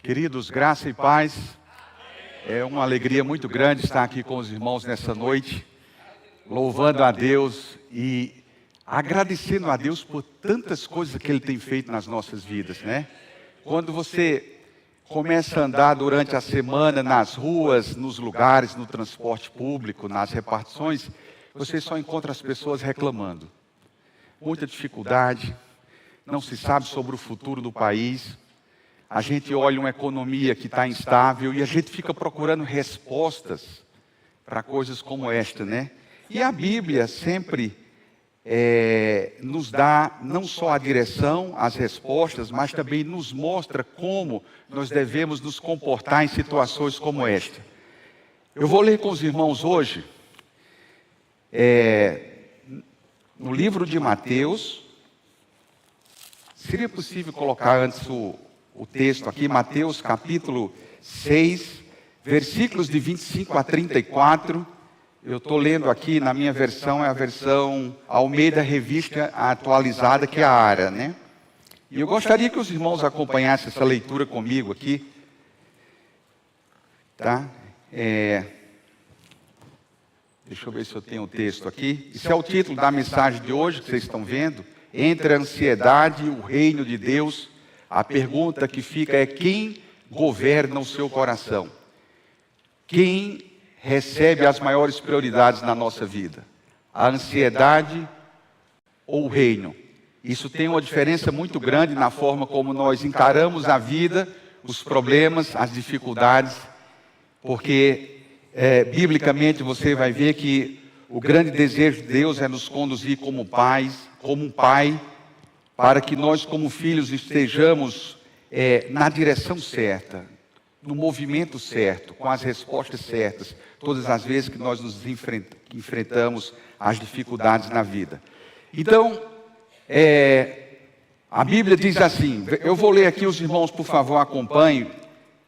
Queridos, graça e paz. É uma alegria muito grande estar aqui com os irmãos nessa noite, louvando a Deus e agradecendo a Deus por tantas coisas que Ele tem feito nas nossas vidas, né? Quando você começa a andar durante a semana nas ruas, nos lugares, no transporte público, nas repartições, você só encontra as pessoas reclamando. Muita dificuldade, não se sabe sobre o futuro do país. A gente olha uma economia que está instável e a gente fica procurando respostas para coisas como esta, né? E a Bíblia sempre nos dá não só a direção, as respostas, mas também nos mostra como nós devemos nos comportar em situações como esta. Eu vou ler com os irmãos hoje, no livro de Mateus. Seria possível colocar antes o texto aqui, Mateus capítulo 6, versículos de 25 a 34. Eu estou lendo aqui, na minha versão, é a versão Almeida Revista Atualizada, que é a ARA, né? E eu gostaria que os irmãos acompanhassem essa leitura comigo aqui. Tá? Deixa eu ver se eu tenho o texto aqui. Esse é o título da mensagem de hoje, que vocês estão vendo. Entre a ansiedade e o reino de Deus, a pergunta que fica é: quem governa o seu coração? Quem recebe as maiores prioridades na nossa vida? A ansiedade ou o reino? Isso tem uma diferença muito grande na forma como nós encaramos a vida, os problemas, as dificuldades, porque biblicamente você vai ver que o grande desejo de Deus é nos conduzir como um pai, para que nós como filhos estejamos na direção certa, no movimento certo, com as respostas certas, todas as vezes que nós nos enfrentamos as dificuldades na vida. Então, a Bíblia diz assim, eu vou ler aqui, os irmãos por favor acompanhem,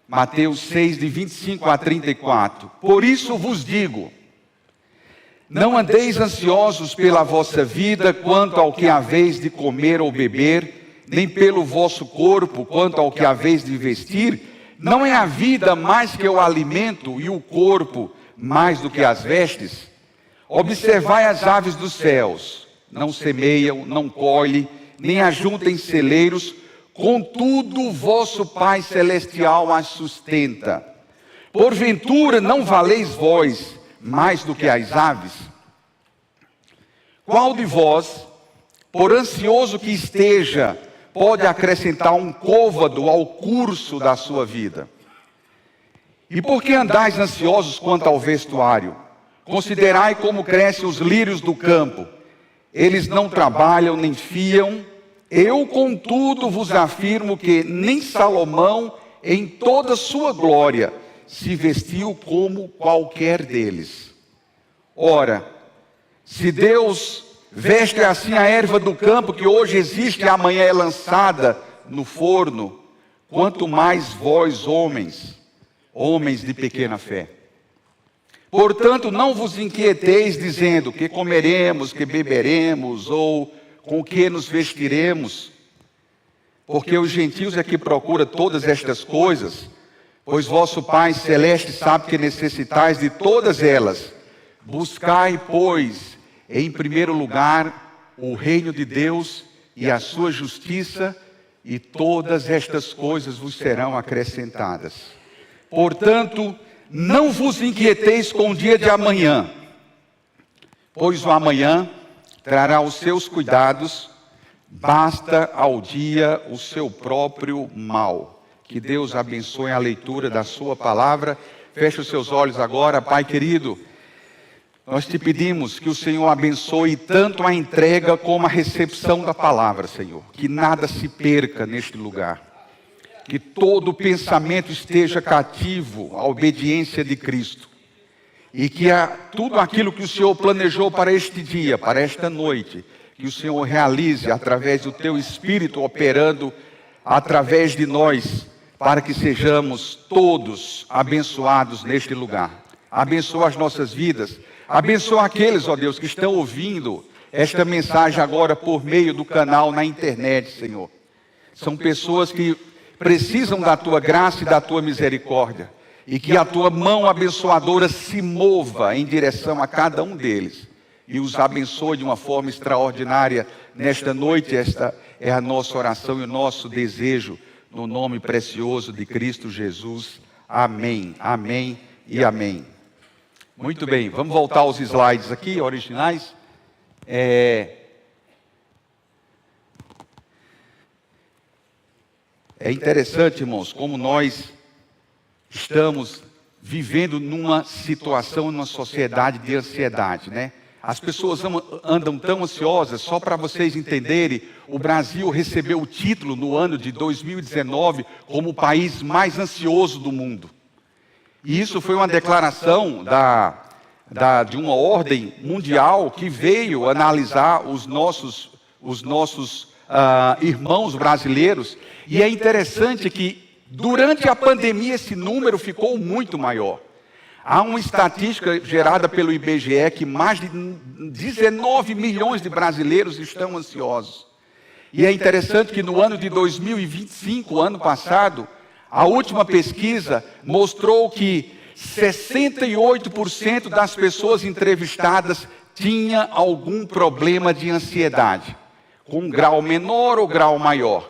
Mateus 6, de 25 a 34. Por isso vos digo, não andeis ansiosos pela vossa vida, quanto ao que haveis de comer ou beber, nem pelo vosso corpo, quanto ao que haveis de vestir. Não é a vida mais que o alimento, e o corpo mais do que as vestes? Observai as aves dos céus, não semeiam, não colhem, nem ajuntem celeiros, contudo o vosso Pai Celestial as sustenta. Porventura não valeis vós mais do que as aves? Qual de vós, por ansioso que esteja, pode acrescentar um côvado ao curso da sua vida? E por que andais ansiosos quanto ao vestuário? Considerai como crescem os lírios do campo. Eles não trabalham nem fiam. Eu, contudo, vos afirmo que nem Salomão, em toda sua glória, se vestiu como qualquer deles. Ora, se Deus veste assim a erva do campo, que hoje existe e amanhã é lançada no forno, quanto mais vós, homens de pequena fé. Portanto, não vos inquieteis dizendo que comeremos, que beberemos, ou com que nos vestiremos, porque os gentios é que procuram todas estas coisas, pois vosso Pai Celeste sabe que necessitais de todas elas. Buscai, pois, em primeiro lugar, o reino de Deus e a sua justiça, e todas estas coisas vos serão acrescentadas. Portanto, não vos inquieteis com o dia de amanhã, pois o amanhã trará os seus cuidados, basta ao dia o seu próprio mal. Que Deus abençoe a leitura da sua palavra. Feche os seus olhos agora, Pai querido. Nós te pedimos que o Senhor abençoe tanto a entrega como a recepção da palavra, Senhor. Que nada se perca neste lugar. Que todo pensamento esteja cativo à obediência de Cristo. E que tudo aquilo que o Senhor planejou para este dia, para esta noite, que o Senhor realize através do teu Espírito operando através de nós, para que sejamos todos abençoados neste lugar. Abençoa as nossas vidas. Abençoa aqueles, ó Deus, que estão ouvindo esta mensagem agora por meio do canal na internet, Senhor. São pessoas que precisam da tua graça e da tua misericórdia. E que a tua mão abençoadora se mova em direção a cada um deles. E os abençoe de uma forma extraordinária nesta noite. Esta é a nossa oração e o nosso desejo, no nome precioso de Cristo Jesus. Amém, amém e amém. Muito bem, vamos voltar aos slides aqui, originais. É interessante, irmãos, como nós estamos vivendo numa situação, numa sociedade de ansiedade, né? As pessoas andam tão ansiosas. Só para vocês entenderem, o Brasil recebeu o título no ano de 2019 como o país mais ansioso do mundo. E isso foi uma declaração de uma ordem mundial que veio analisar os nossos irmãos brasileiros. E é interessante que durante a pandemia esse número ficou muito maior. Há uma estatística gerada pelo IBGE que mais de 19 milhões de brasileiros estão ansiosos. E é interessante que no ano de 2025, ano passado, a última pesquisa mostrou que 68% das pessoas entrevistadas tinha algum problema de ansiedade, com um grau menor ou grau maior.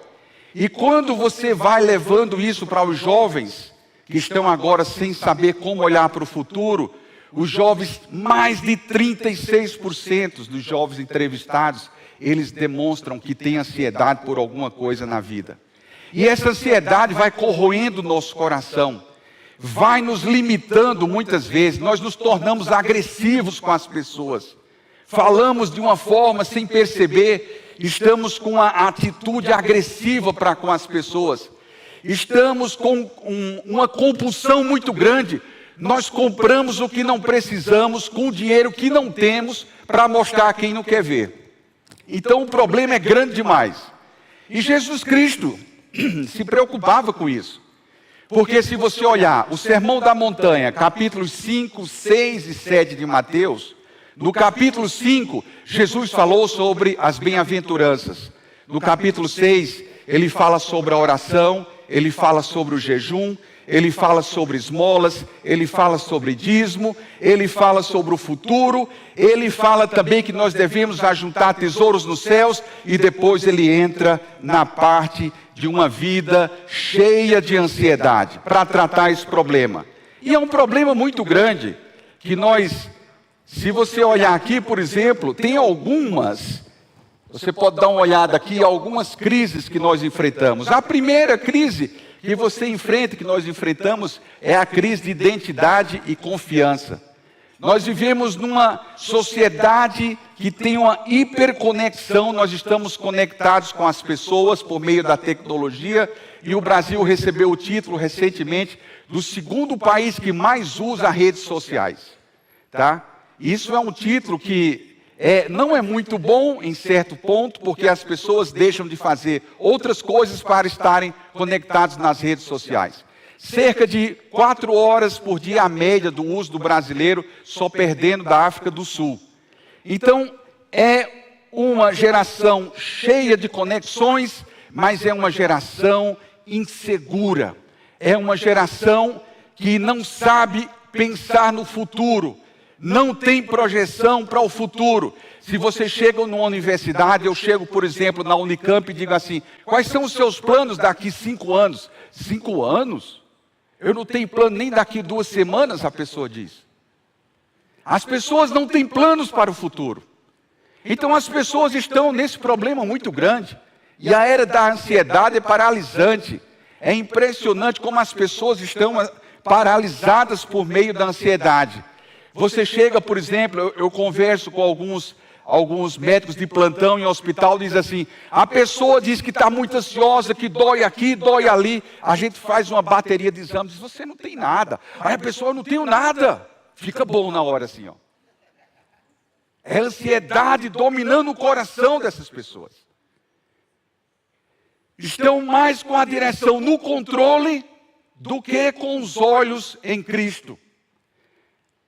E quando você vai levando isso para os jovens, que estão agora sem saber como olhar para o futuro, os jovens, mais de 36% dos jovens entrevistados, eles demonstram que têm ansiedade por alguma coisa na vida. E essa ansiedade vai corroendo o nosso coração, vai nos limitando muitas vezes. Nós nos tornamos agressivos com as pessoas, falamos de uma forma sem perceber, estamos com uma atitude agressiva para com as pessoas. Estamos com uma compulsão muito grande. Nós compramos o que não precisamos com o dinheiro que não temos para mostrar a quem não quer ver. Então o problema é grande demais. E Jesus Cristo se preocupava com isso. Porque se você olhar o Sermão da Montanha, capítulos 5, 6 e 7 de Mateus, no capítulo 5, Jesus falou sobre as bem-aventuranças. No capítulo 6, ele fala sobre a oração, ele fala sobre o jejum, ele fala sobre esmolas, ele fala sobre dízimo, ele fala sobre o futuro, ele fala também que nós devemos ajuntar tesouros nos céus, e depois ele entra na parte de uma vida cheia de ansiedade, para tratar esse problema. E é um problema muito grande, que nós, se você olhar aqui, por exemplo, tem algumas... Você pode dar uma olhada aqui, algumas crises que nós enfrentamos. A primeira crise que você enfrenta, que nós enfrentamos, é a crise de identidade e confiança. Nós vivemos numa sociedade que tem uma hiperconexão, nós estamos conectados com as pessoas por meio da tecnologia, e o Brasil recebeu o título recentemente do segundo país que mais usa redes sociais. Tá? Isso é um título que não é muito bom em certo ponto, porque as pessoas deixam de fazer outras coisas para estarem conectados nas redes sociais. Cerca de 4 horas por dia a média do uso do brasileiro, só perdendo da África do Sul. Então, é uma geração cheia de conexões, mas é uma geração insegura. É uma geração que não sabe pensar no futuro. Não tem projeção para o futuro. Se você chega numa universidade, eu chego, por exemplo, na Unicamp e digo assim: quais são os seus planos daqui 5 anos? 5 anos? Eu não tenho plano nem daqui 2 semanas, a pessoa diz. As pessoas não têm planos para o futuro. Então as pessoas estão nesse problema muito grande. E a era da ansiedade é paralisante. É impressionante como as pessoas estão paralisadas por meio da ansiedade. Você chega, por exemplo, eu converso com alguns médicos de plantão em hospital, diz assim: a pessoa diz que está muito ansiosa, que dói aqui, dói ali. A gente faz uma bateria de exames, diz: você não tem nada. Aí a pessoa: eu não tenho nada. Fica bom na hora assim, ó. É a ansiedade dominando o coração dessas pessoas. Estão mais com a direção no controle do que com os olhos em Cristo.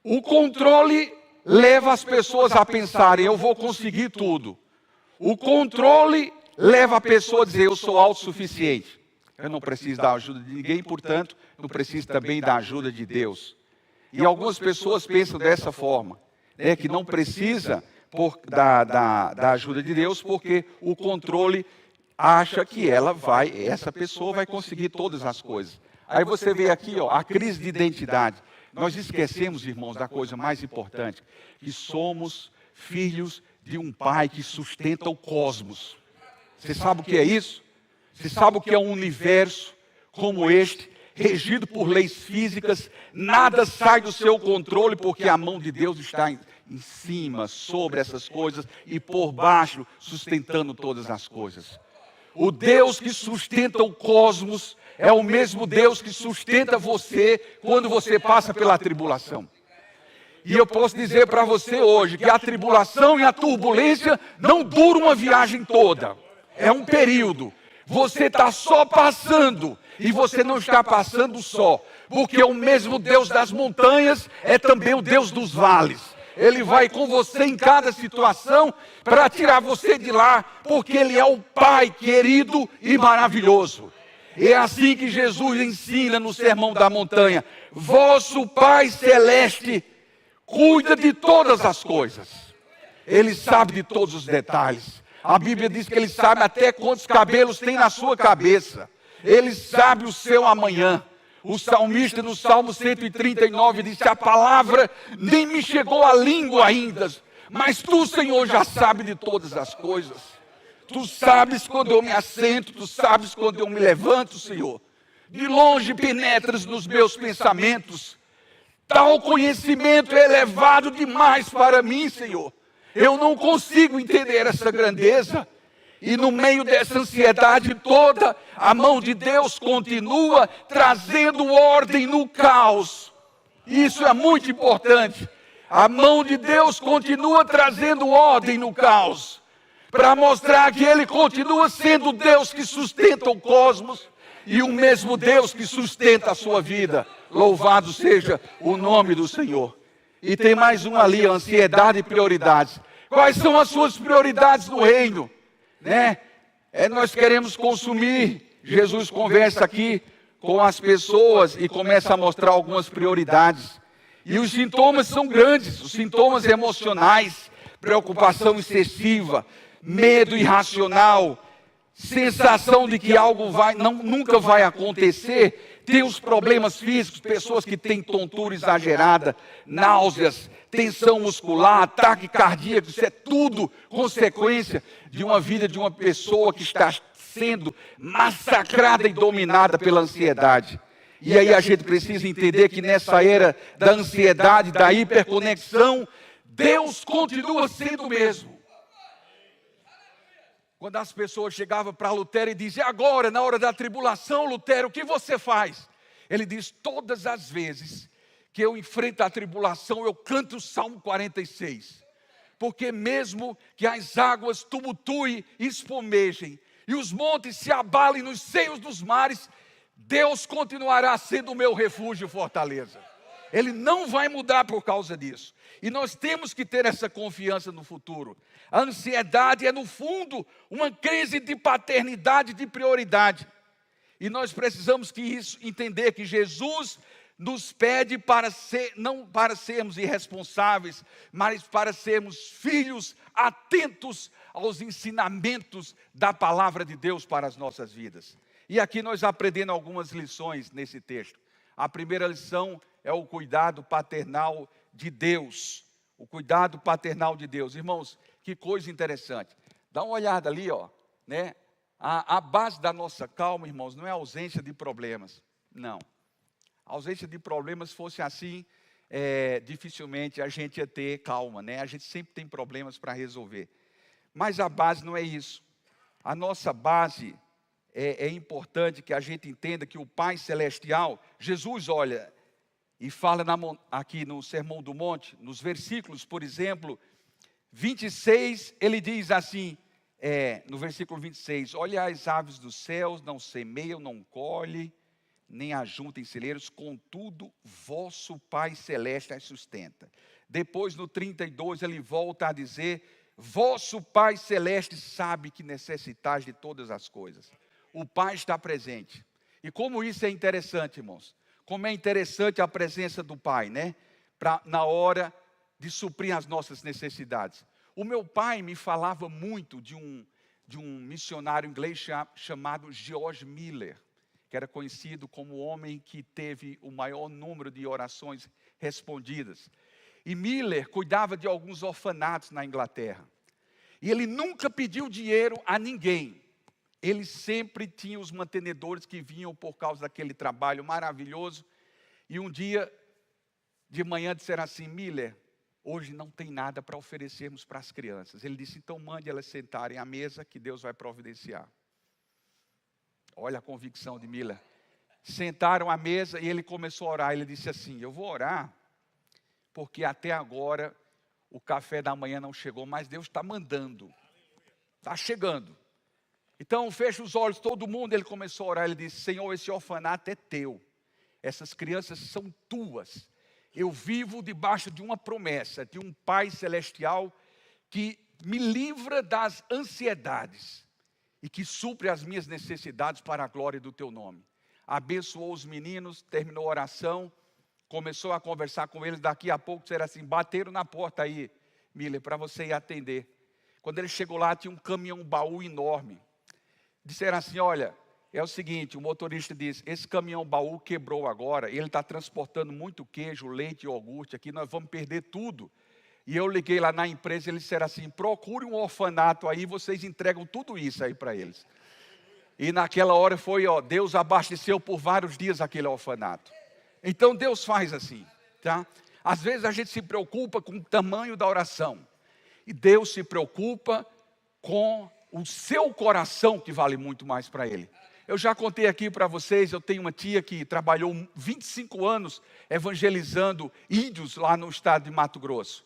O controle leva as pessoas a pensarem: eu vou conseguir tudo. O controle leva a pessoa a dizer: eu sou autossuficiente. Eu não preciso da ajuda de ninguém, portanto, não preciso também da ajuda de Deus. E algumas pessoas pensam dessa forma, né, que não precisa da ajuda de Deus, porque o controle acha que essa pessoa vai conseguir todas as coisas. Aí você vê aqui, ó, a crise de identidade. Nós esquecemos, irmãos, da coisa mais importante, que somos filhos de um Pai que sustenta o cosmos. Você sabe o que é isso? Você sabe o que é um universo como este, regido por leis físicas? Nada sai do seu controle, porque a mão de Deus está em cima, sobre essas coisas, e por baixo, sustentando todas as coisas. O Deus que sustenta o cosmos é o mesmo Deus que sustenta você quando você passa pela tribulação. E eu posso dizer para você hoje que a tribulação e a turbulência não duram uma viagem toda. É um período. Você está só passando, e você não está passando só, porque o mesmo Deus das montanhas é também o Deus dos vales. Ele vai com você em cada situação para tirar você de lá, porque Ele é o Pai querido e maravilhoso. É assim que Jesus ensina no Sermão da Montanha: vosso Pai Celeste cuida de todas as coisas. Ele sabe de todos os detalhes. A Bíblia diz que Ele sabe até quantos cabelos tem na sua cabeça. Ele sabe o seu amanhã. O salmista no Salmo 139 disse: a palavra nem me chegou à língua ainda, mas Tu, Senhor, já sabes de todas as coisas. Tu sabes quando eu me assento, Tu sabes quando eu me levanto, Senhor. De longe penetras nos meus pensamentos. Tal conhecimento é elevado demais para mim, Senhor. Eu não consigo entender essa grandeza. E no meio dessa ansiedade toda, a mão de Deus continua trazendo ordem no caos. Isso é muito importante. A mão de Deus continua trazendo ordem no caos, para mostrar que Ele continua sendo o Deus que sustenta o cosmos e o mesmo Deus que sustenta a sua vida. Louvado seja o nome do Senhor. E tem mais um ali, ansiedade e prioridades. Quais são as suas prioridades no reino? Nós queremos consumir. Jesus conversa aqui com as pessoas e começa a mostrar algumas prioridades. E os sintomas são grandes, os sintomas emocionais: preocupação excessiva, medo irracional, sensação de que algo nunca vai acontecer. Tem os problemas físicos, pessoas que têm tontura exagerada, náuseas, tensão muscular, ataque cardíaco. Isso é tudo consequência de uma vida de uma pessoa que está sendo massacrada e dominada pela ansiedade. E aí a gente precisa entender que nessa era da ansiedade, da hiperconexão, Deus continua sendo o mesmo. Quando as pessoas chegavam para Lutero e diziam: agora, na hora da tribulação, Lutero, o que você faz? Ele diz: todas as vezes que eu enfrento a tribulação, eu canto o Salmo 46. Porque mesmo que as águas tumultuem e espumejem, e os montes se abalem nos seios dos mares, Deus continuará sendo o meu refúgio e fortaleza. Ele não vai mudar por causa disso. E nós temos que ter essa confiança no futuro. A ansiedade é, no fundo, uma crise de paternidade, de prioridade. E nós precisamos entender que Jesus nos pede não para sermos irresponsáveis, mas para sermos filhos atentos aos ensinamentos da palavra de Deus para as nossas vidas. E aqui nós aprendemos algumas lições nesse texto. A primeira lição é o cuidado paternal de Deus. O cuidado paternal de Deus. Irmãos, que coisa interessante. Dá uma olhada ali, ó, né? A base da nossa calma, irmãos, não é a ausência de problemas. Não. A ausência de problemas fosse assim, dificilmente a gente ia ter calma, né? A gente sempre tem problemas para resolver. Mas a base não é isso. A nossa base é importante que a gente entenda que o Pai Celestial, Jesus olha e fala aqui no Sermão do Monte, nos versículos, por exemplo, 26, ele diz assim, no versículo 26, olha as aves dos céus, não semeiam, não colhem, nem ajuntem celeiros, contudo, vosso Pai Celeste as sustenta. Depois, no 32, ele volta a dizer, vosso Pai Celeste sabe que necessitais de todas as coisas. O Pai está presente. E como isso é interessante, irmãos. Como é interessante a presença do Pai, né? Na hora de suprir as nossas necessidades. O meu pai me falava muito de um missionário inglês chamado George Miller, que era conhecido como o homem que teve o maior número de orações respondidas. E Miller cuidava de alguns orfanatos na Inglaterra. E ele nunca pediu dinheiro a ninguém. Ele sempre tinha os mantenedores que vinham por causa daquele trabalho maravilhoso. E um dia, de manhã, disseram assim: Miller, hoje não tem nada para oferecermos para as crianças. Ele disse: então mande elas sentarem à mesa que Deus vai providenciar. Olha a convicção de Miller. Sentaram à mesa e ele começou a orar. Ele disse assim: eu vou orar, porque até agora o café da manhã não chegou, mas Deus está mandando. Está chegando. Então fecha os olhos todo mundo. Ele começou a orar. Ele disse: Senhor, esse orfanato é teu. Essas crianças são tuas. Eu vivo debaixo de uma promessa, de um Pai Celestial que me livra das ansiedades e que supre as minhas necessidades para a glória do teu nome. Abençoou os meninos, terminou a oração, começou a conversar com eles. Daqui a pouco disseram assim: bateram na porta aí, Miller, para você ir atender. Quando ele chegou lá, tinha um caminhão-baú enorme. Disseram assim: olha, é o seguinte, o motorista disse: esse caminhão-baú quebrou agora, ele está transportando muito queijo, leite e iogurte aqui, nós vamos perder tudo. E eu liguei lá na empresa, eles disseram assim: procure um orfanato aí, vocês entregam tudo isso aí para eles. E naquela hora foi, Deus abasteceu por vários dias aquele orfanato. Então Deus faz assim, tá? Às vezes a gente se preocupa com o tamanho da oração. E Deus se preocupa com o seu coração, que vale muito mais para Ele. Eu já contei aqui para vocês, eu tenho uma tia que trabalhou 25 anos evangelizando índios lá no estado de Mato Grosso.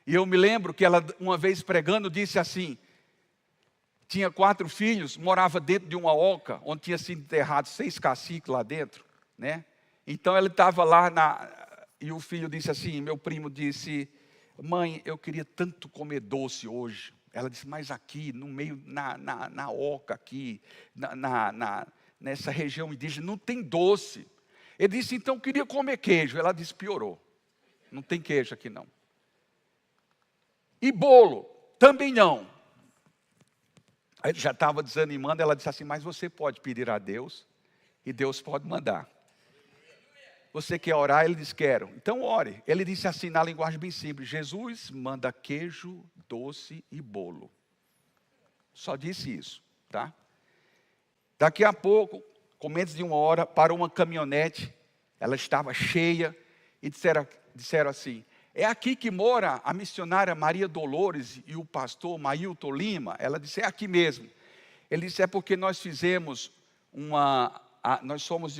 E eu me lembro que ela, uma vez pregando, disse assim: tinha 4 filhos, morava dentro de uma oca, onde tinha sido enterrado 6 caciques lá dentro, né? Então ele estava lá, e o filho disse assim, meu primo disse: mãe, eu queria tanto comer doce hoje. Ela disse: mas aqui, no meio, na oca aqui, nessa região indígena, não tem doce. Ele disse: então eu queria comer queijo. Ela disse: piorou, não tem queijo aqui não. E bolo? Também não. Aí ele já estava desanimando, ela disse assim: mas você pode pedir a Deus, e Deus pode mandar. Você quer orar? Ele disse: quero. Então ore. Ele disse assim, na linguagem bem simples: Jesus manda queijo, doce e bolo. Só disse isso, tá? Daqui a pouco, com menos de 1 hora, parou uma caminhonete. Ela estava cheia e disseram assim: é aqui que mora a missionária Maria Dolores e o pastor Mailton Lima? Ela disse: é aqui mesmo. Ele disse: é porque nós fizemos nós somos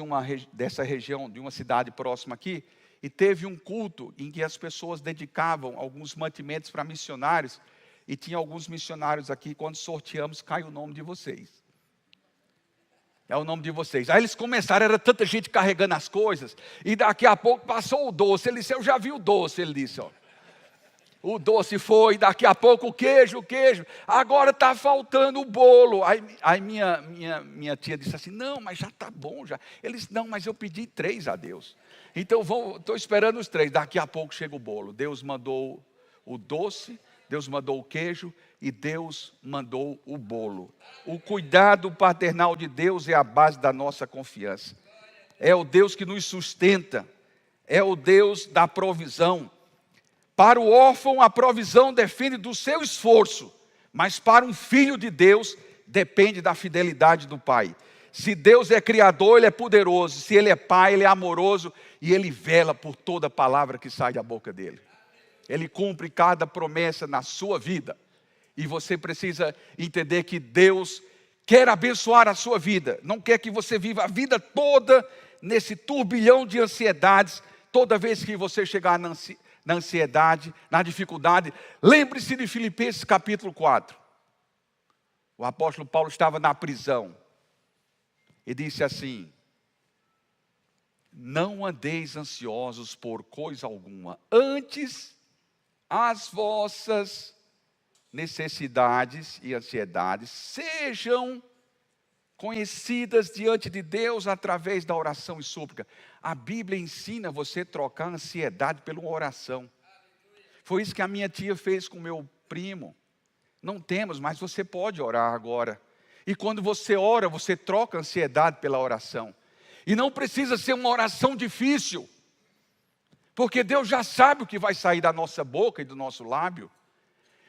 dessa região, de uma cidade próxima aqui, e teve um culto em que as pessoas dedicavam alguns mantimentos para missionários, e tinha alguns missionários aqui, quando sorteamos, cai o nome de vocês. É o nome de vocês. Aí eles começaram, era tanta gente carregando as coisas, e daqui a pouco passou o doce. Ele disse: eu já vi o doce. Ele disse: ó, o doce foi, daqui a pouco o queijo, agora está faltando o bolo. Aí minha tia disse assim: não, mas já está bom já. Ele disse: não, mas eu pedi 3 a Deus, então estou esperando os 3, daqui a pouco chega o bolo. Deus mandou o doce, Deus mandou o queijo e Deus mandou o bolo. O cuidado paternal de Deus é a base da nossa confiança. É o Deus que nos sustenta, é o Deus da provisão. Para o órfão, a provisão depende do seu esforço, mas para um filho de Deus, depende da fidelidade do pai. Se Deus é criador, Ele é poderoso. Se Ele é pai, Ele é amoroso, e Ele vela por toda palavra que sai da boca dEle. Ele cumpre cada promessa na sua vida. E você precisa entender que Deus quer abençoar a sua vida. Não quer que você viva a vida toda nesse turbilhão de ansiedades. Toda vez que você chegar na ansiedade, na dificuldade, lembre-se de Filipenses capítulo 4. O apóstolo Paulo estava na prisão e disse assim: não andeis ansiosos por coisa alguma, antes as vossas necessidades e ansiedades sejam conhecidas diante de Deus através da oração e súplica. A Bíblia ensina você a trocar a ansiedade pela oração. Foi isso que a minha tia fez com meu primo. Não temos, mas você pode orar agora. E quando você ora, você troca a ansiedade pela oração. E não precisa ser uma oração difícil, porque Deus já sabe o que vai sair da nossa boca e do nosso lábio.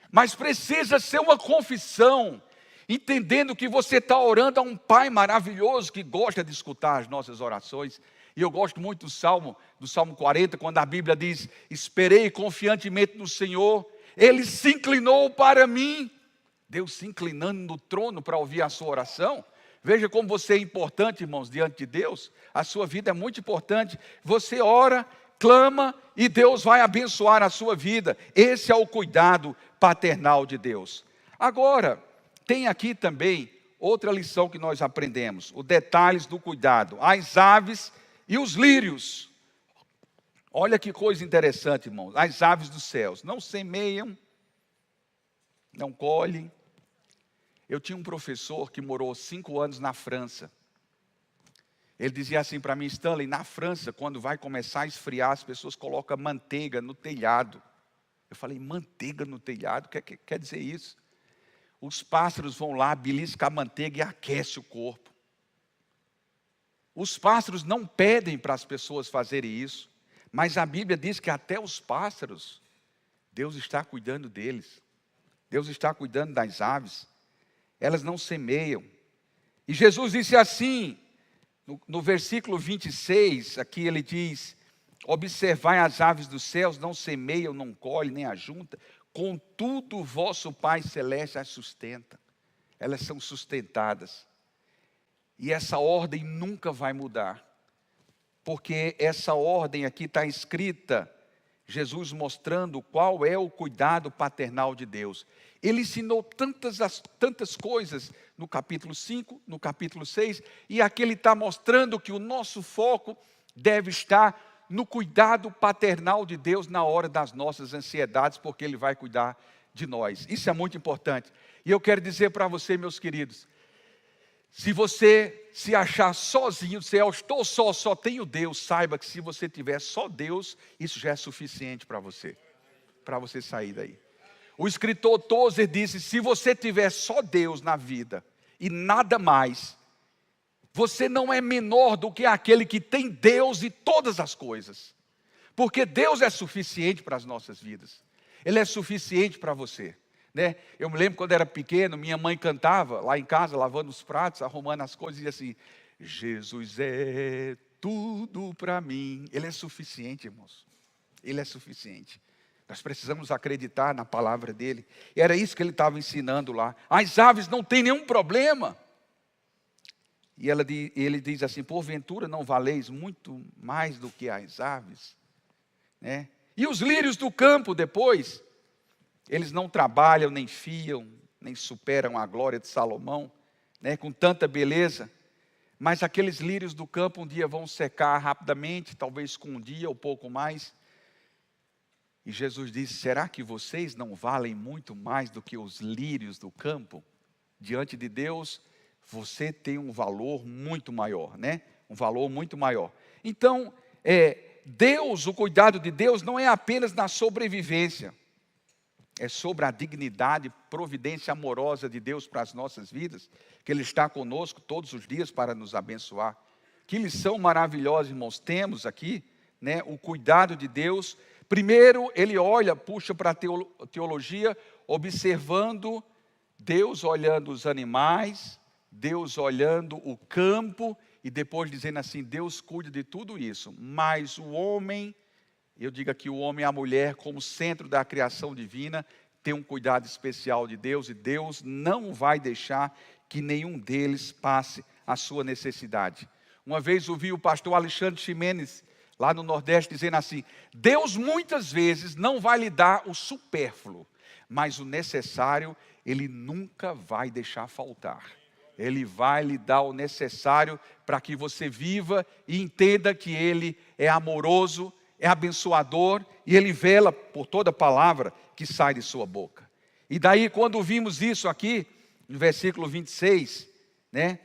Mas precisa ser uma confissão, entendendo que você está orando a um Pai maravilhoso que gosta de escutar as nossas orações. E eu gosto muito do Salmo 40, quando a Bíblia diz: esperei confiantemente no Senhor, Ele se inclinou para mim. Deus se inclinando no trono para ouvir a sua oração. Veja como você é importante, irmãos, diante de Deus. A sua vida é muito importante. Você ora, clama e Deus vai abençoar a sua vida. Esse é o cuidado paternal de Deus. Agora, tem aqui também outra lição que nós aprendemos: os detalhes do cuidado. As aves e os lírios. Olha que coisa interessante, irmãos. As aves dos céus não semeiam, não colhem. Eu tinha um professor que morou 5 anos na França. Ele dizia assim para mim: Stanley, na França, quando vai começar a esfriar, as pessoas colocam manteiga no telhado. Eu falei: manteiga no telhado? O que quer dizer isso? Os pássaros vão lá, beliscam a manteiga e aquecem o corpo. Os pássaros não pedem para as pessoas fazerem isso, mas a Bíblia diz que até os pássaros, Deus está cuidando deles. Deus está cuidando das aves. Elas não semeiam. E Jesus disse assim, no versículo 26, aqui ele diz: observai as aves dos céus, não semeiam, não colhem, nem ajuntam, contudo o vosso Pai Celeste as sustenta. Elas são sustentadas. E essa ordem nunca vai mudar, porque essa ordem aqui está escrita, Jesus mostrando qual é o cuidado paternal de Deus. Ele ensinou tantas coisas no capítulo 5, no capítulo 6, e aqui ele está mostrando que o nosso foco deve estar no cuidado paternal de Deus na hora das nossas ansiedades, porque Ele vai cuidar de nós. Isso é muito importante. E eu quero dizer para você, meus queridos, se você se achar sozinho, se eu estou só tenho Deus, saiba que se você tiver só Deus, isso já é suficiente para você sair daí. O escritor Tozer disse: se você tiver só Deus na vida e nada mais, você não é menor do que aquele que tem Deus e todas as coisas. Porque Deus é suficiente para as nossas vidas. Ele é suficiente para você. Né? Eu me lembro quando era pequeno, minha mãe cantava lá em casa, lavando os pratos, arrumando as coisas, e dizia assim: Jesus é tudo para mim. Ele é suficiente, irmãos. Ele é suficiente. Nós precisamos acreditar na palavra dele. E era isso que ele estava ensinando lá. As aves não têm nenhum problema. E ele diz assim: porventura não valeis muito mais do que as aves? Né? E os lírios do campo depois, eles não trabalham, nem fiam, nem superam a glória de Salomão, né, com tanta beleza. Mas aqueles lírios do campo um dia vão secar rapidamente, talvez com um dia ou pouco mais. E Jesus disse: será que vocês não valem muito mais do que os lírios do campo? Diante de Deus, você tem um valor muito maior, né? Um valor muito maior. Então, Deus, o cuidado de Deus não é apenas na sobrevivência. É sobre a dignidade, providência amorosa de Deus para as nossas vidas, que Ele está conosco todos os dias para nos abençoar. Que lição maravilhosa, irmãos, temos aqui, né? O cuidado de Deus. Primeiro, ele puxa para a teologia, observando Deus olhando os animais, Deus olhando o campo, e depois dizendo assim: Deus cuida de tudo isso, mas o homem, eu digo aqui o homem e a mulher como centro da criação divina, tem um cuidado especial de Deus, e Deus não vai deixar que nenhum deles passe a sua necessidade. Uma vez ouvi o pastor Alexandre Ximenes, lá no Nordeste, dizendo assim: Deus muitas vezes não vai lhe dar o supérfluo, mas o necessário Ele nunca vai deixar faltar. Ele vai lhe dar o necessário para que você viva e entenda que Ele é amoroso, é abençoador, e Ele vela por toda palavra que sai de sua boca. E daí, quando vimos isso aqui, no versículo 26, né?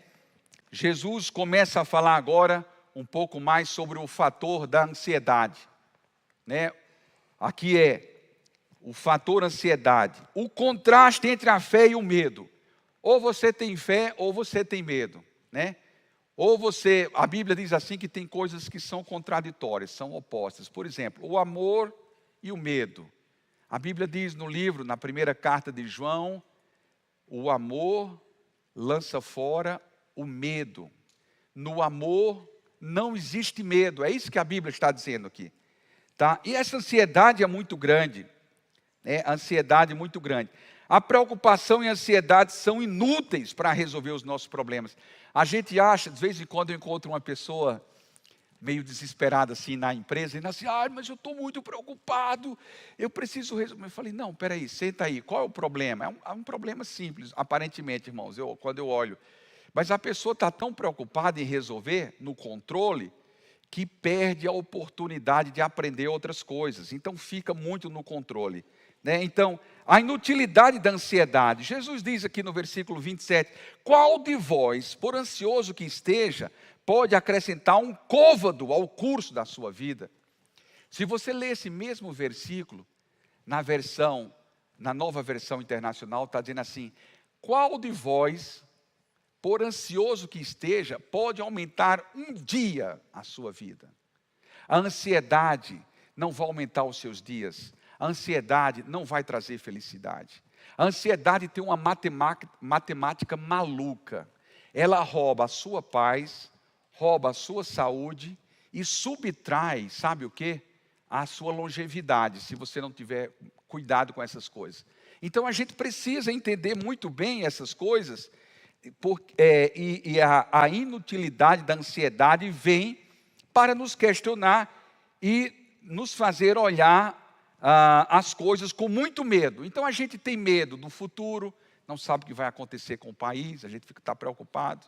Jesus começa a falar agora um pouco mais sobre o fator da ansiedade, né? Aqui é o fator ansiedade, o contraste entre a fé e o medo. Ou você tem fé ou você tem medo, né? Ou você, a Bíblia diz assim que tem coisas que são contraditórias, são opostas. Por exemplo, o amor e o medo. A Bíblia diz no livro, na primeira carta de João, o amor lança fora o medo. No amor não existe medo. É isso que a Bíblia está dizendo aqui, tá? E essa ansiedade é muito grande, né? A ansiedade é muito grande. A preocupação e a ansiedade são inúteis para resolver os nossos problemas. A gente acha, de vez em quando eu encontro uma pessoa meio desesperada assim na empresa, e diz assim, mas eu estou muito preocupado, eu preciso resolver. Eu falei, não, peraí, senta aí, qual é o problema? É um problema simples, aparentemente, irmãos, quando eu olho. Mas a pessoa está tão preocupada em resolver, no controle, que perde a oportunidade de aprender outras coisas. Então fica muito no controle, né? Então, a inutilidade da ansiedade. Jesus diz aqui no versículo 27, qual de vós, por ansioso que esteja, pode acrescentar um côvado ao curso da sua vida? Se você ler esse mesmo versículo, na nova versão internacional, está dizendo assim, qual de vós, por ansioso que esteja, pode aumentar um dia a sua vida? A ansiedade não vai aumentar os seus dias. A ansiedade não vai trazer felicidade. A ansiedade tem uma matemática maluca. Ela rouba a sua paz, rouba a sua saúde e subtrai, sabe o quê? A sua longevidade, se você não tiver cuidado com essas coisas. Então a gente precisa entender muito bem essas coisas, e a inutilidade da ansiedade vem para nos questionar e nos fazer olhar as coisas com muito medo. Então a gente tem medo do futuro, não sabe o que vai acontecer com o país, a gente está preocupado,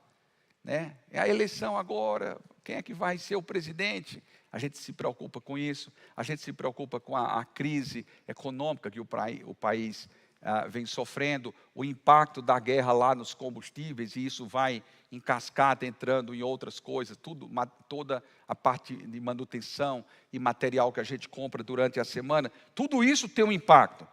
né? É a eleição agora, quem é que vai ser o presidente? A gente se preocupa com isso, a gente se preocupa com a crise econômica que o país vem sofrendo, o impacto da guerra lá nos combustíveis, e isso vai em cascata entrando em outras coisas, toda a parte de manutenção e material que a gente compra durante a semana, tudo isso tem um impacto,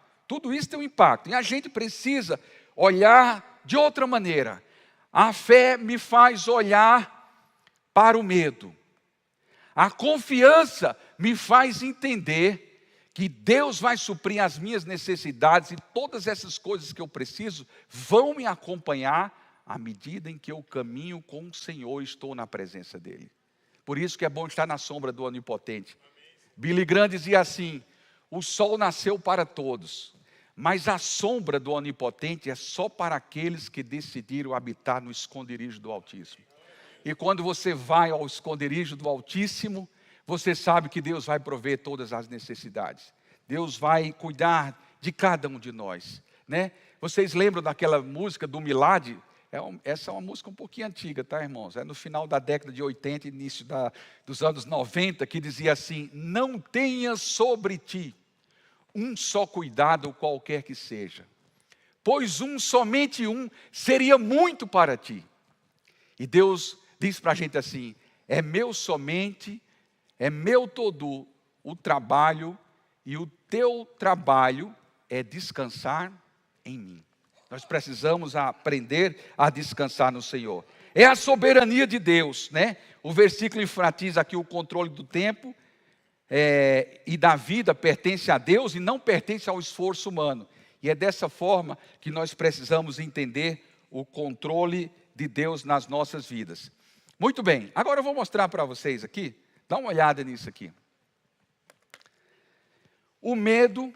e a gente precisa olhar de outra maneira. A fé me faz olhar para o medo, a confiança me faz entender que Deus vai suprir as minhas necessidades e todas essas coisas que eu preciso vão me acompanhar à medida em que eu caminho com o Senhor e estou na presença dEle. Por isso que é bom estar na sombra do Onipotente. Billy Graham dizia assim, o sol nasceu para todos, mas a sombra do Onipotente é só para aqueles que decidiram habitar no esconderijo do Altíssimo. E quando você vai ao esconderijo do Altíssimo, você sabe que Deus vai prover todas as necessidades. Deus vai cuidar de cada um de nós, né? Vocês lembram daquela música do Milad? Essa é uma música um pouquinho antiga, tá, irmãos? É no final da década de 80, início dos anos 90, que dizia assim, não tenha sobre ti um só cuidado qualquer que seja, pois somente um, seria muito para ti. E Deus diz para a gente assim, é meu somente, é meu todo o trabalho, e o teu trabalho é descansar em mim. Nós precisamos aprender a descansar no Senhor. É a soberania de Deus, né? O versículo enfatiza aqui o controle do tempo e da vida pertence a Deus e não pertence ao esforço humano. E é dessa forma que nós precisamos entender o controle de Deus nas nossas vidas. Muito bem, agora eu vou mostrar para vocês aqui, dá uma olhada nisso aqui. O medo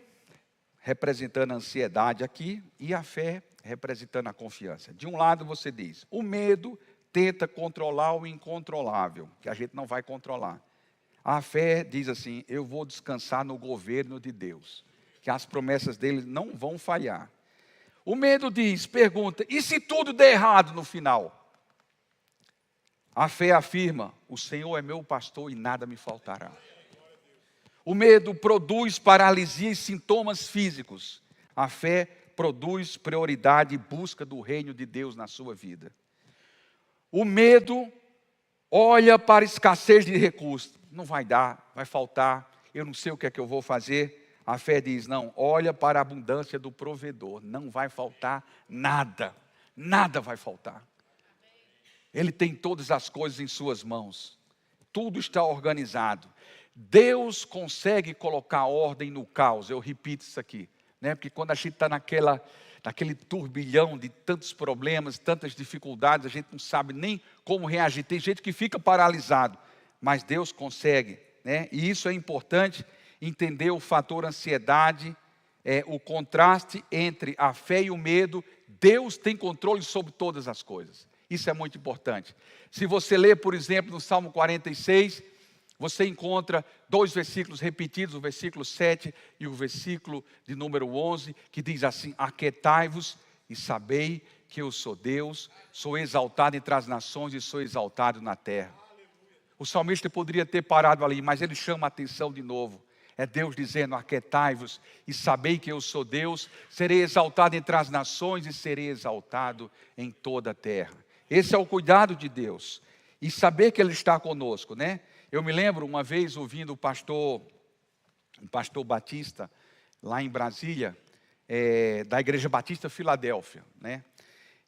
representando a ansiedade aqui e a fé representando a confiança. De um lado você diz, o medo tenta controlar o incontrolável, que a gente não vai controlar. A fé diz assim, eu vou descansar no governo de Deus, que as promessas dele não vão falhar. O medo pergunta, e se tudo der errado no final? A fé afirma, o Senhor é meu pastor e nada me faltará. O medo produz paralisia e sintomas físicos. A fé produz prioridade e busca do reino de Deus na sua vida. O medo olha para a escassez de recursos. Não vai dar, vai faltar, eu não sei o que é que eu vou fazer. A fé diz, não, olha para a abundância do provedor. Não vai faltar nada, nada vai faltar. Ele tem todas as coisas em suas mãos. Tudo está organizado. Deus consegue colocar ordem no caos. Eu repito isso aqui, né? Porque quando a gente está naquele turbilhão de tantos problemas, tantas dificuldades, a gente não sabe nem como reagir. Tem gente que fica paralisado, mas Deus consegue, né? E isso é importante, entender o fator ansiedade, o contraste entre a fé e o medo. Deus tem controle sobre todas as coisas. Isso é muito importante. Se você ler, por exemplo, no Salmo 46, você encontra 2 versículos repetidos, o versículo 7 e o versículo de número 11, que diz assim: aquietai-vos e sabei que eu sou Deus, sou exaltado entre as nações e sou exaltado na terra. O salmista poderia ter parado ali, mas ele chama a atenção de novo. É Deus dizendo: aquietai-vos e sabei que eu sou Deus, serei exaltado entre as nações e serei exaltado em toda a terra. Esse é o cuidado de Deus. E saber que Ele está conosco, né? Eu me lembro uma vez ouvindo um pastor Batista, lá em Brasília, da Igreja Batista Filadélfia, né?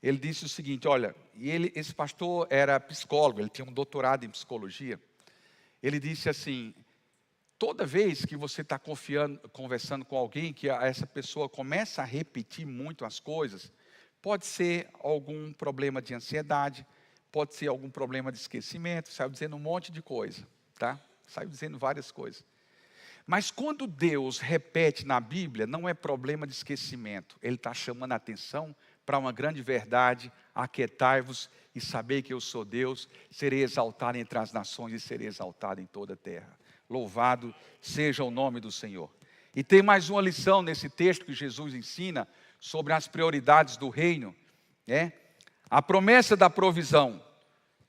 Ele disse o seguinte, olha, esse pastor era psicólogo, ele tinha um doutorado em psicologia. Ele disse assim: toda vez que você está conversando com alguém, que essa pessoa começa a repetir muito as coisas, pode ser algum problema de ansiedade, pode ser algum problema de esquecimento, saiu dizendo um monte de coisa, tá? Saiu dizendo várias coisas. Mas quando Deus repete na Bíblia, não é problema de esquecimento. Ele está chamando a atenção para uma grande verdade: aquietai-vos e sabei que eu sou Deus, serei exaltado entre as nações e serei exaltado em toda a terra. Louvado seja o nome do Senhor. E tem mais uma lição nesse texto que Jesus ensina sobre as prioridades do reino, né? A promessa da provisão,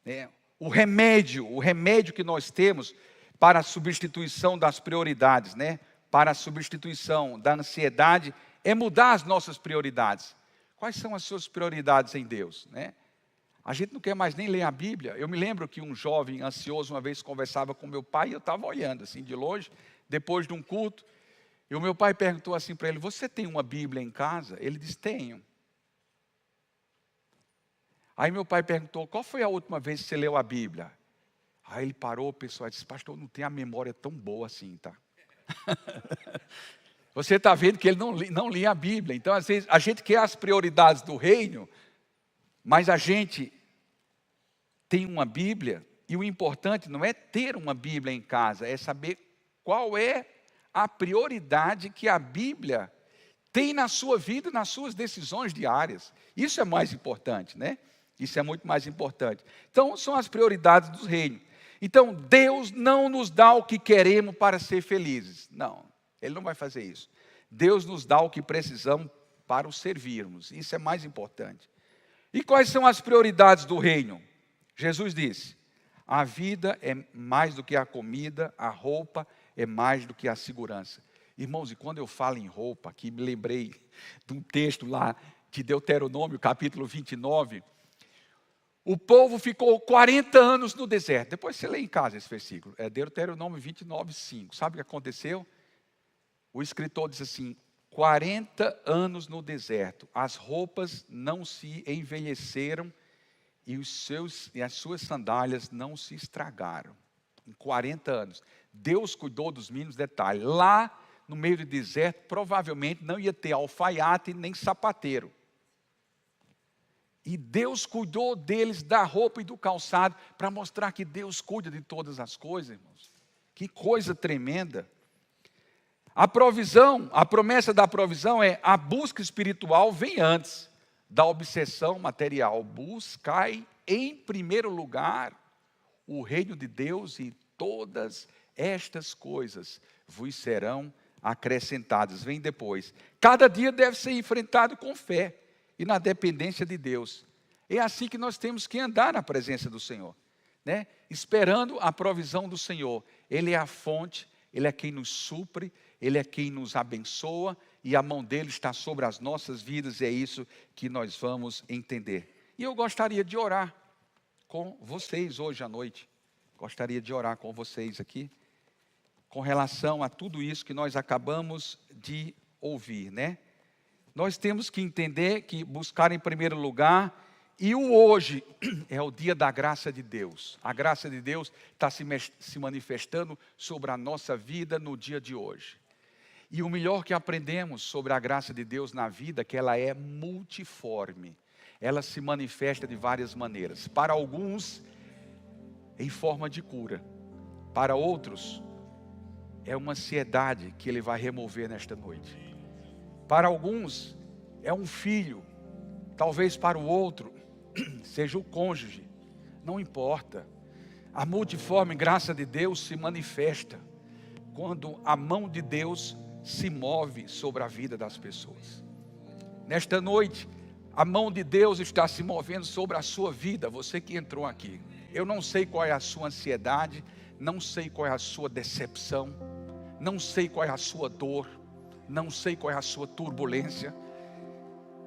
né? O remédio que nós temos para a substituição das prioridades, né? Para a substituição da ansiedade, é mudar as nossas prioridades. Quais são as suas prioridades em Deus, né? A gente não quer mais nem ler a Bíblia. Eu me lembro que um jovem ansioso uma vez conversava com meu pai e eu estava olhando assim de longe, depois de um culto, e o meu pai perguntou assim para ele: você tem uma Bíblia em casa? Ele disse: tenho. Aí meu pai perguntou: qual foi a última vez que você leu a Bíblia? Aí ele parou, o pessoal disse: pastor, não tem a memória tão boa assim, tá? Você está vendo que ele não lia a Bíblia. Então, às vezes, a gente quer as prioridades do reino, mas a gente tem uma Bíblia, e o importante não é ter uma Bíblia em casa, é saber qual é a prioridade que a Bíblia tem na sua vida, nas suas decisões diárias. Isso é mais importante, né? Isso é muito mais importante. Então, são as prioridades do reino. Então, Deus não nos dá o que queremos para ser felizes. Não, Ele não vai fazer isso. Deus nos dá o que precisamos para o servirmos. Isso é mais importante. E quais são as prioridades do reino? Jesus disse: a vida é mais do que a comida, a roupa é mais do que a segurança. Irmãos, e quando eu falo em roupa, aqui me lembrei de um texto lá de Deuteronômio, capítulo 29. O povo ficou 40 anos no deserto. Depois você lê em casa esse versículo. É Deuteronômio 29, 5. Sabe o que aconteceu? O escritor diz assim: 40 anos no deserto, as roupas não se envelheceram e as suas sandálias não se estragaram. Em 40 anos. Deus cuidou dos mínimos detalhes. Lá no meio do deserto, provavelmente não ia ter alfaiate nem sapateiro. E Deus cuidou deles, da roupa e do calçado, para mostrar que Deus cuida de todas as coisas, irmãos. Que coisa tremenda. A provisão, a promessa da provisão é: a busca espiritual vem antes da obsessão material. Buscai em primeiro lugar o reino de Deus e todas estas coisas vos serão acrescentadas. Vem depois. Cada dia deve ser enfrentado com fé e na dependência de Deus. É assim que nós temos que andar na presença do Senhor, né? Esperando a provisão do Senhor. Ele é a fonte, Ele é quem nos supre, Ele é quem nos abençoa, e a mão dEle está sobre as nossas vidas, e é isso que nós vamos entender. E eu gostaria de orar com vocês hoje à noite. Gostaria de orar com vocês aqui, com relação a tudo isso que nós acabamos de ouvir, né? Nós temos que entender que buscar em primeiro lugar, e o hoje é o dia da graça de Deus. A graça de Deus está se manifestando sobre a nossa vida no dia de hoje. E o melhor que aprendemos sobre a graça de Deus na vida é que ela é multiforme. Ela se manifesta de várias maneiras. Para alguns, em forma de cura. Para outros, é uma ansiedade que Ele vai remover nesta noite. Para alguns, é um filho. Talvez para o outro, seja o cônjuge. Não importa. A multiforme graça de Deus se manifesta quando a mão de Deus se move sobre a vida das pessoas. Nesta noite, a mão de Deus está se movendo sobre a sua vida, você que entrou aqui. Eu não sei qual é a sua ansiedade, não sei qual é a sua decepção, não sei qual é a sua dor, não sei qual é a sua turbulência,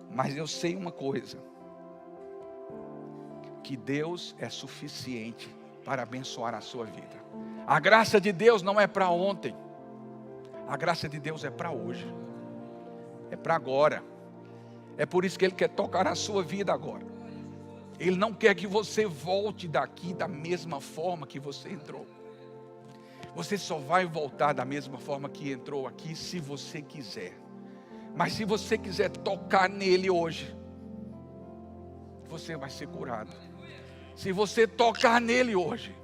mas eu sei uma coisa, que Deus é suficiente para abençoar a sua vida. A graça de Deus não é para ontem, a graça de Deus é para hoje, é para agora. É por isso que Ele quer tocar a sua vida agora. Ele não quer que você volte daqui da mesma forma que você entrou. Você só vai voltar da mesma forma que entrou aqui se você quiser. Mas se você quiser tocar nele hoje, você vai ser curado. Se você tocar nele hoje,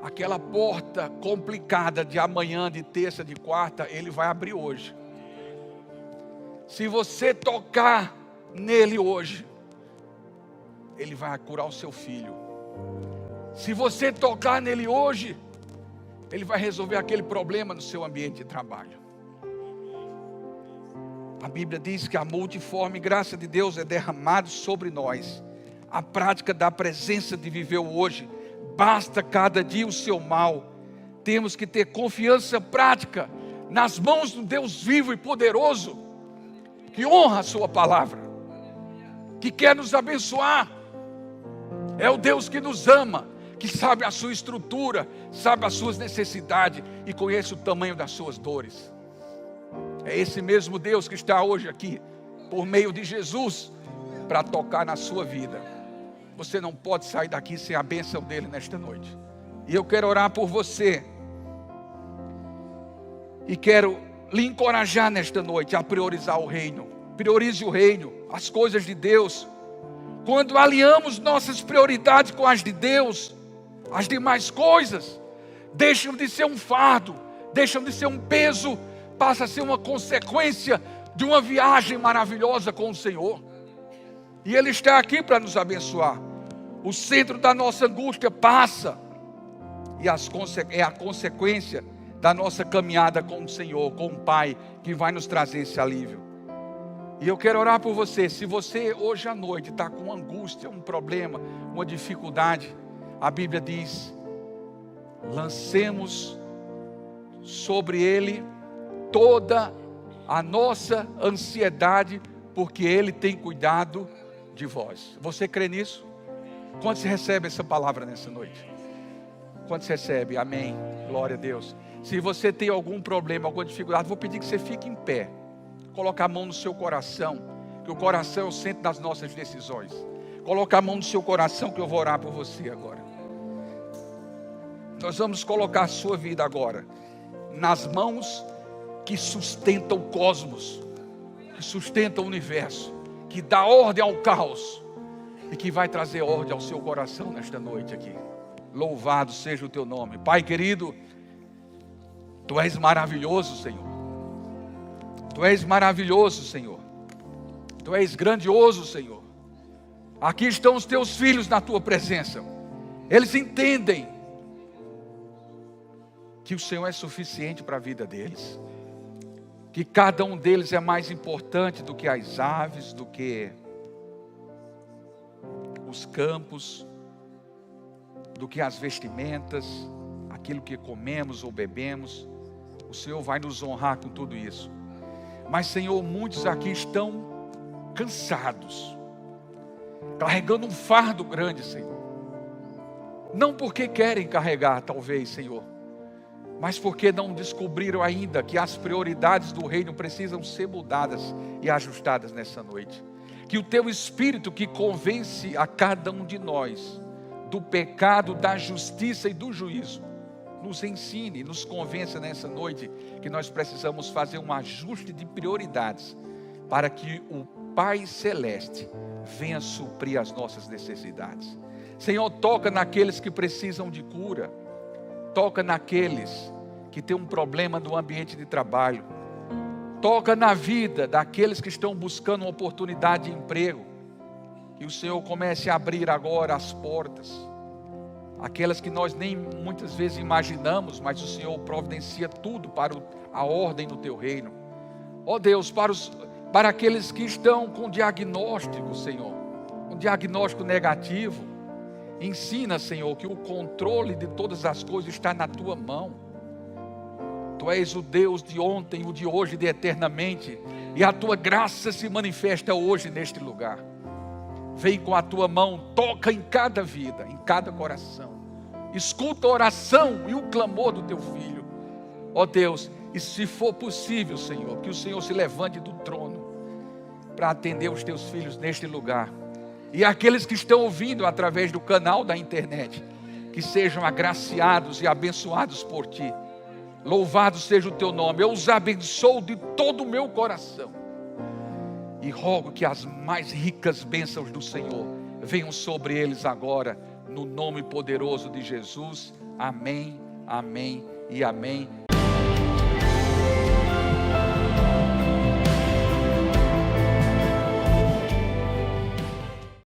aquela porta complicada de amanhã, de terça, de quarta, Ele vai abrir hoje. Se você tocar nele hoje, Ele vai curar o seu filho. Se você tocar nele hoje, Ele vai resolver aquele problema no seu ambiente de trabalho. A Bíblia diz que a multiforme graça de Deus é derramada sobre nós. A prática da presença de viver o hoje. Basta cada dia o seu mal. Temos que ter confiança prática nas mãos do Deus vivo e poderoso, que honra a sua palavra, que quer nos abençoar. É o Deus que nos ama, que sabe a sua estrutura, sabe as suas necessidades e conhece o tamanho das suas dores. É esse mesmo Deus que está hoje aqui, por meio de Jesus, para tocar na sua vida. Você não pode sair daqui sem a bênção dele nesta noite. E eu quero orar por você. E quero lhe encorajar nesta noite a priorizar o reino. Priorize o reino, as coisas de Deus. Quando alinhamos nossas prioridades com as de Deus, as demais coisas deixam de ser um fardo, deixam de ser um peso, passa a ser uma consequência de uma viagem maravilhosa com o Senhor. E Ele está aqui para nos abençoar. O centro da nossa angústia passa, e é a consequência da nossa caminhada com o Senhor, com o Pai, que vai nos trazer esse alívio. E eu quero orar por você. Se você hoje à noite está com angústia, um problema, uma dificuldade, a Bíblia diz: lancemos sobre Ele toda a nossa ansiedade, porque Ele tem cuidado de vós. Você crê nisso? Quantos recebe essa palavra nessa noite? Quantos recebe? Amém. Glória a Deus. Se você tem algum problema, alguma dificuldade, vou pedir que você fique em pé. Coloque a mão no seu coração, que o coração é o centro das nossas decisões. Coloque a mão no seu coração, que eu vou orar por você agora. Nós vamos colocar a sua vida agora nas mãos que sustentam o cosmos, que sustentam o universo, que dá ordem ao caos e que vai trazer ordem ao seu coração nesta noite aqui. Louvado seja o teu nome. Pai querido, Tu és maravilhoso, Senhor. Tu és maravilhoso, Senhor. Tu és grandioso, Senhor. Aqui estão os Teus filhos na Tua presença. Eles entendem que o Senhor é suficiente para a vida deles. Que cada um deles é mais importante do que as aves, do que os campos, do que as vestimentas, aquilo que comemos ou bebemos. O Senhor vai nos honrar com tudo isso. Mas, Senhor, muitos aqui estão cansados, carregando um fardo grande, Senhor. Não porque querem carregar, talvez, Senhor, mas porque não descobriram ainda que as prioridades do reino precisam ser mudadas e ajustadas nessa noite. Que o teu Espírito, que convence a cada um de nós do pecado, da justiça e do juízo, nos ensine, nos convença nessa noite que nós precisamos fazer um ajuste de prioridades para que o Pai Celeste venha suprir as nossas necessidades. Senhor, toca naqueles que precisam de cura, toca naqueles que têm um problema no ambiente de trabalho, toca na vida daqueles que estão buscando uma oportunidade de emprego, que o Senhor comece a abrir agora as portas, aquelas que nós nem muitas vezes imaginamos, mas o Senhor providencia tudo para a ordem do teu reino. Ó Deus, para aqueles que estão com diagnóstico, Senhor, um diagnóstico negativo, ensina, Senhor, que o controle de todas as coisas está na tua mão. Tu és o Deus de ontem, o de hoje e de eternamente, e a tua graça se manifesta hoje neste lugar. Vem com a tua mão, toca em cada vida, em cada coração, escuta a oração e o clamor do teu filho, ó Deus. E se for possível, Senhor, que o Senhor se levante do trono para atender os teus filhos neste lugar, e aqueles que estão ouvindo através do canal da internet, que sejam agraciados e abençoados por ti. Louvado seja o teu nome. Eu os abençoo de todo o meu coração e rogo que as mais ricas bênçãos do Senhor venham sobre eles agora, no nome poderoso de Jesus. Amém, amém e amém.